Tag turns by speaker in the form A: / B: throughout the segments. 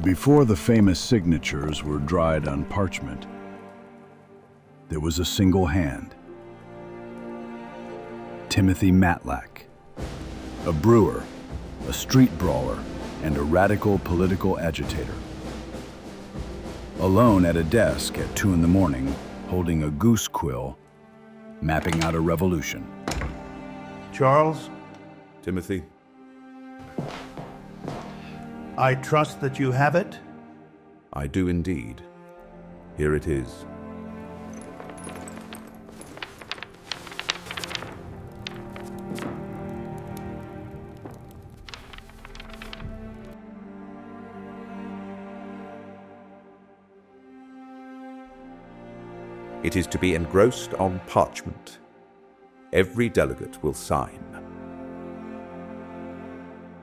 A: Before the famous signatures were dried on parchment, there was a single hand. Timothy Matlack, a brewer, a street brawler, and a radical political agitator. Alone at a desk at 2 in the morning, holding a goose quill, mapping out a revolution.
B: Charles,
C: Timothy,
B: I trust that you have it.
C: I do indeed. Here it is. It is to be engrossed on parchment. Every delegate will sign.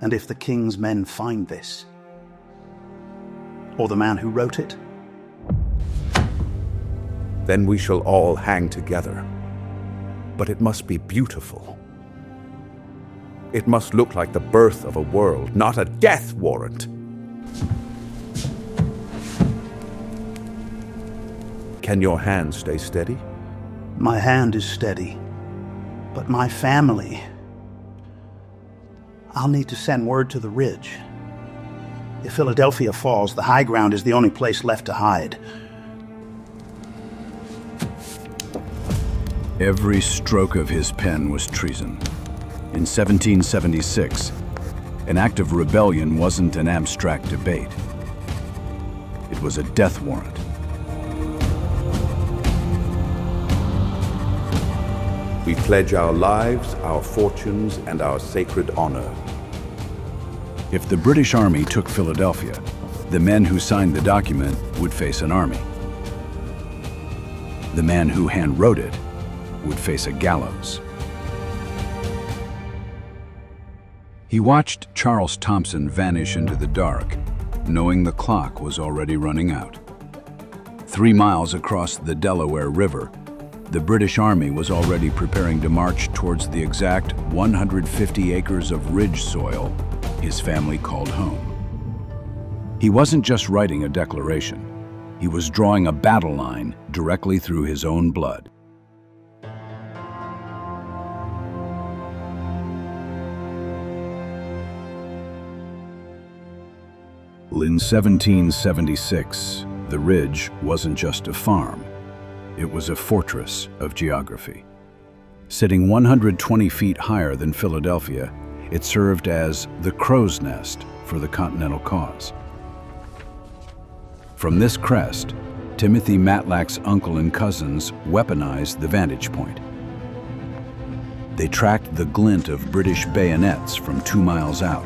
B: And if the king's men find this, or the man who wrote it,
C: Then we shall all hang together. But it must be beautiful. It must look like the birth of a world, not a death warrant. Can your hand stay steady?
B: my hand is steady. But my family, I'll need to send word to the ridge. If Philadelphia falls, the high ground is the only place left to hide.
A: Every stroke of his pen was treason. In 1776, an act of rebellion wasn't an abstract debate. It was a death warrant.
C: We pledge our lives, our fortunes, and our sacred honor.
A: If the British Army took Philadelphia, the men who signed the document would face an army. The man who handwrote it would face a gallows. He watched Charles Thompson vanish into the dark, knowing the clock was already running out. 3 miles across the Delaware River, the British Army was already preparing to march towards the exact 150 acres of ridge soil his family called home. He wasn't just writing a declaration. He was drawing a battle line directly through his own blood. In 1776, the Ridge wasn't just a farm. It was a fortress of geography. Sitting 120 feet higher than Philadelphia, it served as the crow's nest for the Continental cause. From this crest, Timothy Matlack's uncle and cousins weaponized the vantage point. They tracked the glint of British bayonets from 2 miles out,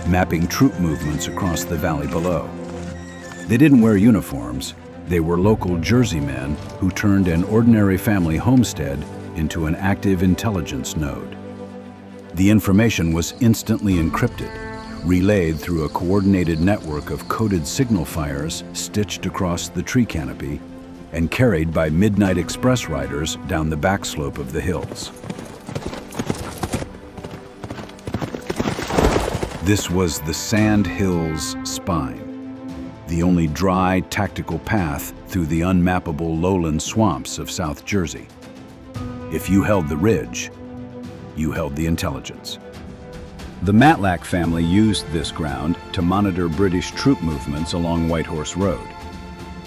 A: mapping troop movements across the valley below. They didn't wear uniforms. They were local Jersey men who turned an ordinary family homestead into an active intelligence node. The information was instantly encrypted, relayed through a coordinated network of coded signal fires stitched across the tree canopy and carried by midnight express riders down the back slope of the hills. This was the Sand Hills Spine, the only dry, tactical path through the unmappable lowland swamps of South Jersey. If you held the ridge, you held the intelligence. The Matlack family used this ground to monitor British troop movements along White Horse Road,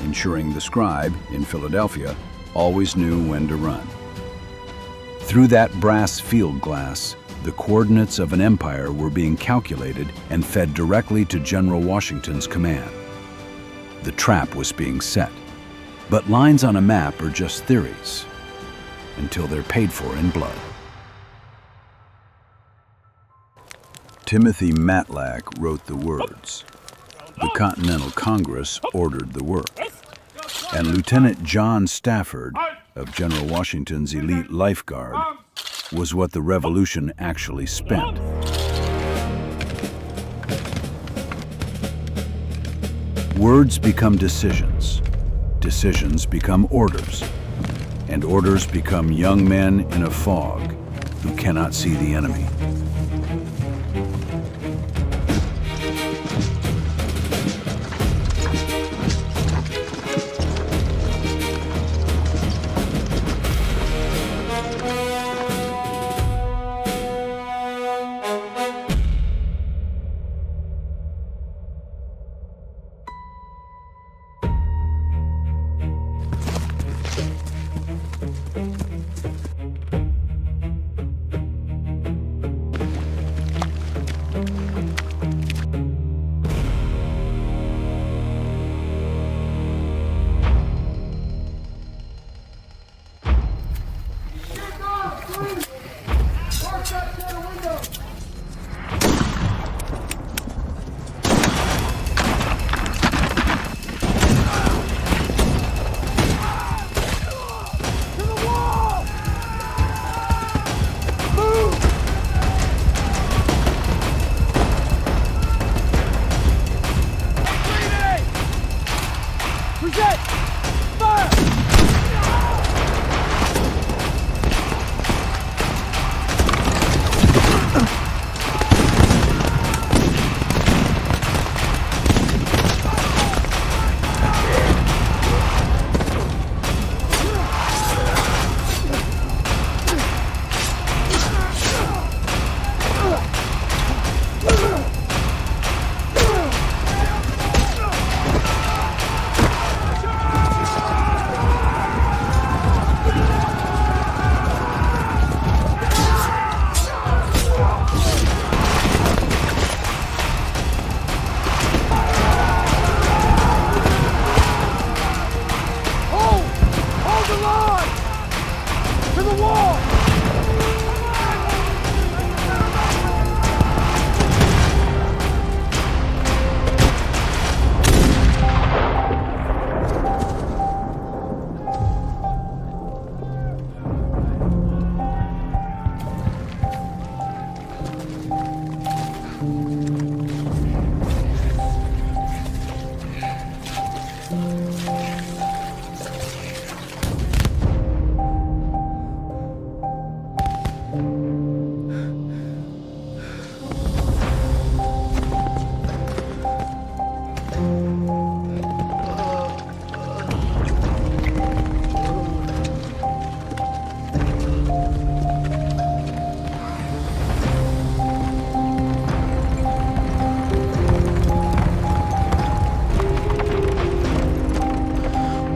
A: ensuring the Scribe in Philadelphia always knew when to run. Through that brass field glass, the coordinates of an empire were being calculated and fed directly to General Washington's command. The trap was being set. But lines on a map are just theories until they're paid for in blood. Timothy Matlack wrote the words. The Continental Congress ordered the work. And Lieutenant John Stafford, of General Washington's elite lifeguard, was what the revolution actually spent. Words become decisions, decisions become orders, and orders become young men in a fog who cannot see the enemy.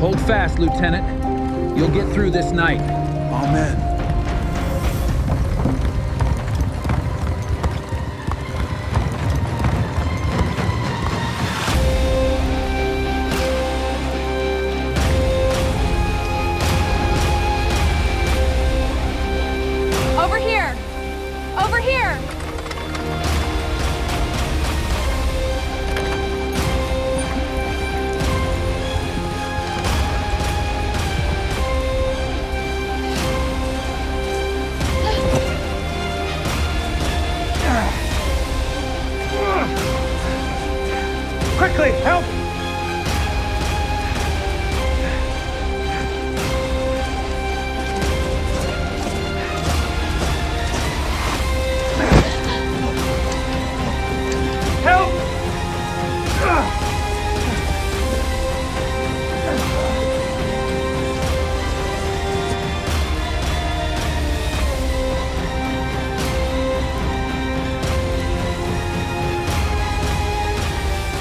D: Hold fast, Lieutenant. You'll get through this night.
C: Amen.
E: Over here! Over here!
B: Quickly, help! Help!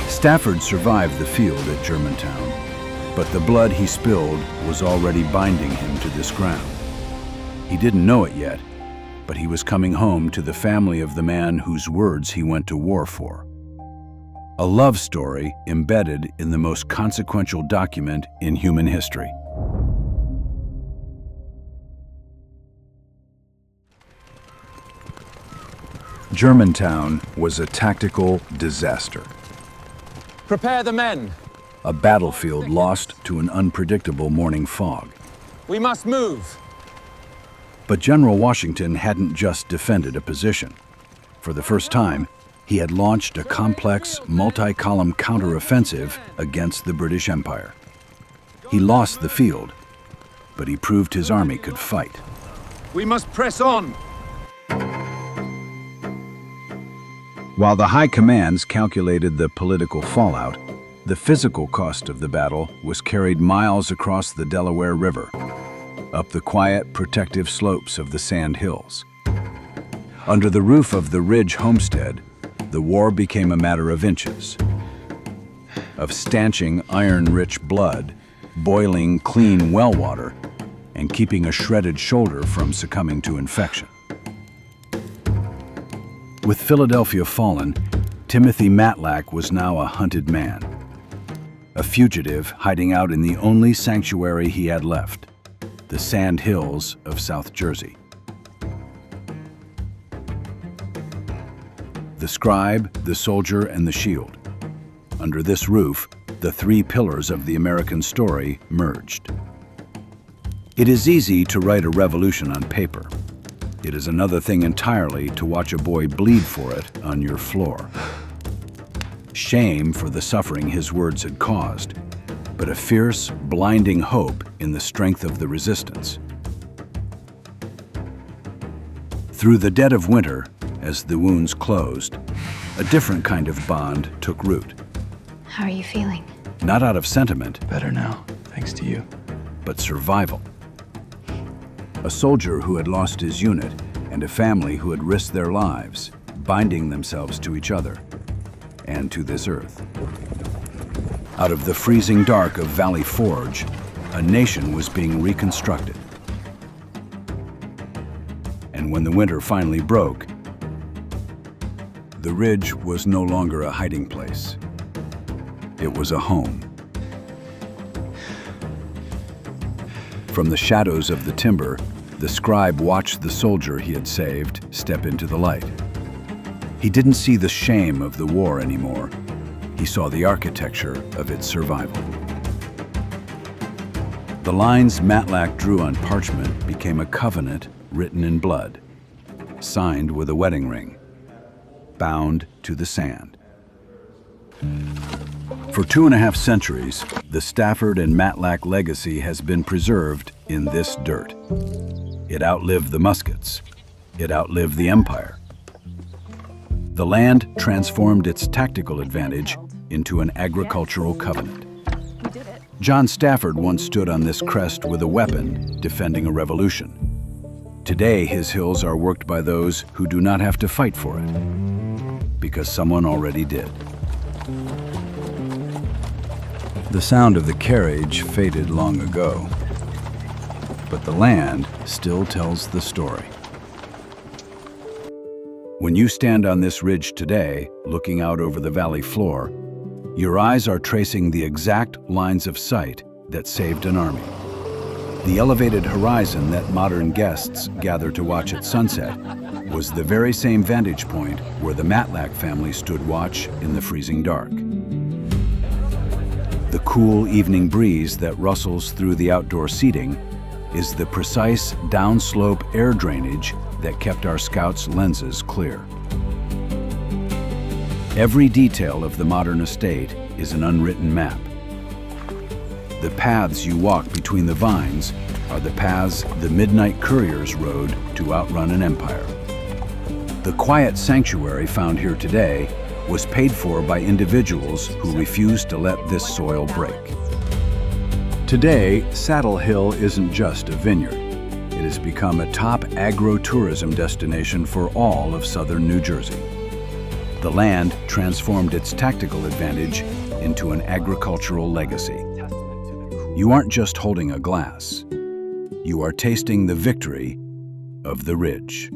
A: Stafford survived the field at Germantown, but the blood he spilled was already binding him to this ground. He didn't know it yet, but he was coming home to the family of the man whose words he went to war for. A love story embedded in the most consequential document in human history. Germantown was a tactical disaster.
D: Prepare the men.
A: A battlefield lost to an unpredictable morning fog.
D: We must move.
A: But General Washington hadn't just defended a position. For the first time, he had launched a complex, multi-column counteroffensive against the British Empire. He lost the field, but he proved his army could fight.
D: We must press on.
A: While the high commands calculated the political fallout, the physical cost of the battle was carried miles across the Delaware River, up the quiet, protective slopes of the sand hills. Under the roof of the Ridge homestead, the war became a matter of inches, of stanching iron-rich blood, boiling clean well water, and keeping a shredded shoulder from succumbing to infection. With Philadelphia fallen, Timothy Matlack was now a hunted man, a fugitive hiding out in the only sanctuary he had left, the sand hills of South Jersey. the scribe, the soldier, and the shield. Under this roof, the three pillars of the American story merged. It is easy to write a revolution on paper. It is another thing entirely to watch a boy bleed for it on your floor. Shame for the suffering his words had caused, but a fierce, blinding hope in the strength of the resistance. Through the dead of winter, as the wounds closed, a different kind of bond took root.
F: How are you feeling?
A: Not out of sentiment,
G: Better now, thanks to you.
A: but survival. A soldier who had lost his unit and a family who had risked their lives, binding themselves to each other and to this earth. Out of the freezing dark of Valley Forge, a nation was being reconstructed. And when the winter finally broke, the ridge was no longer a hiding place. It was a home. From the shadows of the timber, the scribe watched the soldier he had saved step into the light. He didn't see the shame of the war anymore. He saw the architecture of its survival. The lines Matlack drew on parchment became a covenant written in blood, signed with a wedding ring, bound to the sand. For 2.5 centuries, the Stafford and Matlack legacy has been preserved in this dirt. It outlived the muskets. It outlived the empire. The land transformed its tactical advantage into an agricultural covenant. John Stafford once stood on this crest with a weapon, defending a revolution. Today, his hills are worked by those who do not have to fight for it, because someone already did. The sound of the carriage faded long ago, but the land still tells the story. When you stand on this ridge today, looking out over the valley floor, your eyes are tracing the exact lines of sight that saved an army. The elevated horizon that modern guests gather to watch at sunset was the very same vantage point where the Matlack family stood watch in the freezing dark. The cool evening breeze that rustles through the outdoor seating is the precise downslope air drainage that kept our scouts' lenses clear. Every detail of the modern estate is an unwritten map. The paths you walk between the vines are the paths the midnight couriers rode to outrun an empire. The quiet sanctuary found here today was paid for by individuals who refused to let this soil break. Today, Saddlehill isn't just a vineyard. It has become a top agro-tourism destination for all of southern New Jersey. The land transformed its tactical advantage into an agricultural legacy. You aren't just holding a glass. You are tasting the victory of the ridge.